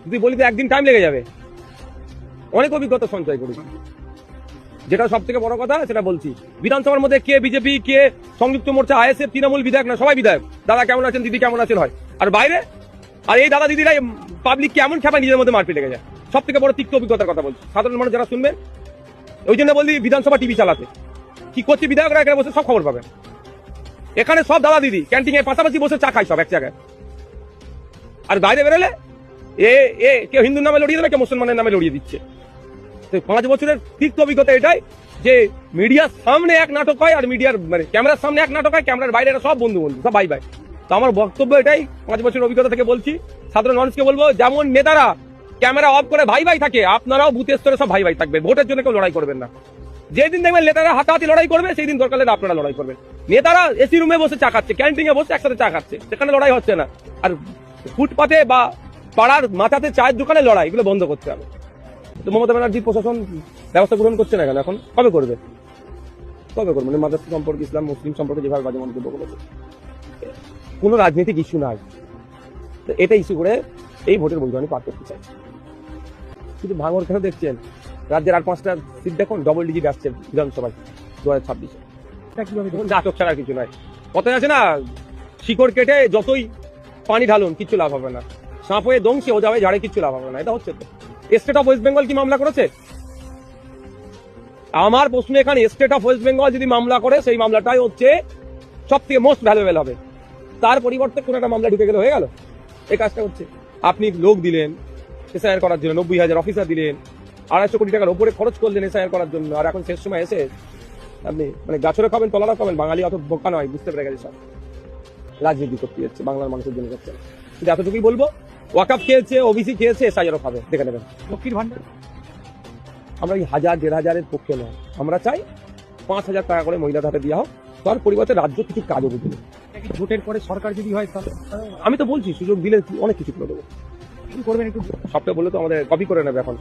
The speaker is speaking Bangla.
যদি বলি তো একদিন টাইম লেগে যাবে। অনেক অভিজ্ঞতা সঞ্চয় করেছি, যেটা সব থেকে বড় কথা সেটা বলছি। বিধানসভার মধ্যে কে বিজেপি, কে সংযুক্ত মোর্চা, আইএসএফ, তৃণমূল বিধায়ক না, সবাই বিধায়ক। দাদা কেমন আছেন, দিদি কেমন আছেন হয়। আর বাইরে আর এই দাদা দিদিরাই পাবলিক কেমন খেপায়, নিজের মধ্যে মারপিট লেগে যায়। সব থেকে বড় তিক্ত অভিজ্ঞতার কথা বলছি, সাধারণ মানুষ যারা শুনবেন ওই জন্য বলি বিধানসভা টিভি চালাতে। কি করছে বিধায়করা এখানে বসে সব খবর পাবেন। এখানে সব দাদা দিদি ক্যান্টিনের পাশাপাশি বসে চা খায় সব এক জায়গায়। আর বাইরে বেরোলে কেউ হিন্দুর নামে লড়িয়ে দেবে, কেউ মুসলমানের নামে লড়িয়ে দিচ্ছে। 5 বছরের তিক্ত অভিজ্ঞতা এটাই যে মিডিয়ার সামনে এক নাটক হয় আর মিডিয়ার মানে ক্যামেরার সামনে এক নাটক হয়, ক্যামেরার বাইরে সব বন্ধু সব ভাই ভাই। তো আমার বক্তব্য এটাই, 5 বছরের অভিজ্ঞতা থেকে বলছি। সাধারণ মানুষকে বলবো, যেমন নেতারা ক্যামেরা অফ করে ভাই ভাই থাকে, আপনারাও বুথের স্তরে সব ভাই ভাই থাকবে। ভোটের জন্য কেউ লড়াই করবেন না। যেদিন দেখবেন নেতারা হাতাহাতি লড়াই করবে, সেই দিন দরকার হলে আপনারা লড়াই করবেন। নেতারা এসি রুমে বসে চা খাচ্ছে, ক্যান্টিনে বসে একসাথে চা খাচ্ছে, সেখানে লড়াই হচ্ছে না। আর ফুটপাতে বা পাড়ার মাথাতে চায়ের দোকানে লড়াই, এগুলো বন্ধ করতে হবে। তো মমতা ব্যানার্জি প্রশাসন ব্যবস্থা গ্রহণ করছে না কেন? এখন কবে করবে? মানে মাদ্রাসা সম্পর্কে, ইসলাম মুসলিম সম্পর্কে যেভাবে বাজে মন্তব্য করেছে, কোনো রাজনৈতিক ইস্যু নাই। তো এটা ইস্যু করে এই ভোটের বৈধনি পার করতে চাই। শুধু ভাঙর কেন দেখছেন? রাজ্যের আর 5টা সিট দেখুন, ডবল ডিজিট আসছে বিধানসভায় 2026। নাটক ছাড়া কিছু নয়। কথায় আছে না, শিকড় কেটে যতই পানি ঢালুন কিচ্ছু লাভ হবে না, সাপ হয়ে দংশে ও যাবে ঝাড়ে কিচ্ছু লাভ হবে না। এটা হচ্ছে তো। স্টেট অফ ওয়েস্ট বেঙ্গল কি মামলা করেছে? আমার প্রশ্ন এখানে, স্টেট অফ ওয়েস্ট বেঙ্গল যদি মামলা করে, সেই মামলাটাই হচ্ছে সব থেকে মোস্ট ভ্যালুয়েবল হবে। তার পরিবর্তে কোন একটা মামলা ঢুকে গেলে হয়ে গেল। এই কাজটা হচ্ছে। আপনি লোক দিলেন এসআইআর করার জন্য, 90,000 অফিসার দিলেন, 250 কোটি টাকার উপরে খরচ করলেন এসআইআর করার জন্য, আর এখন শেষ সময় এসে আপনি মানে গাছরে খাবেন তলারা খাবেন। বাঙালি অত বোকা নয়, বুঝতে পেরে গেছে সব। রাজনীতি করতে যাচ্ছে, বাংলার মানুষের জন্য করছে। কিন্তু এতটুকুই বলবো, ওয়াকআপ খেয়েছে, ওবিসি খেয়েছে, এসআইআরও খাবে, দেখে নেবেন। লক্ষ্মীর ভান্ডার আমরা এই 1000, 1500-এর পক্ষে নয়। আমরা চাই 5,000 টাকা করে মহিলাদের হাতে দেওয়া হোক, তার পরিবর্তে রাজ্য কিছু কাজও বুঝবে। ভোটের পরে সরকার যদি হয় তাহলে আমি তো বলছি সুযোগ দিলে অনেক কিছু করে দেবো। কি করবেন একটু? সবটা বলে তো আমাদের কপি করে নেবে এখন।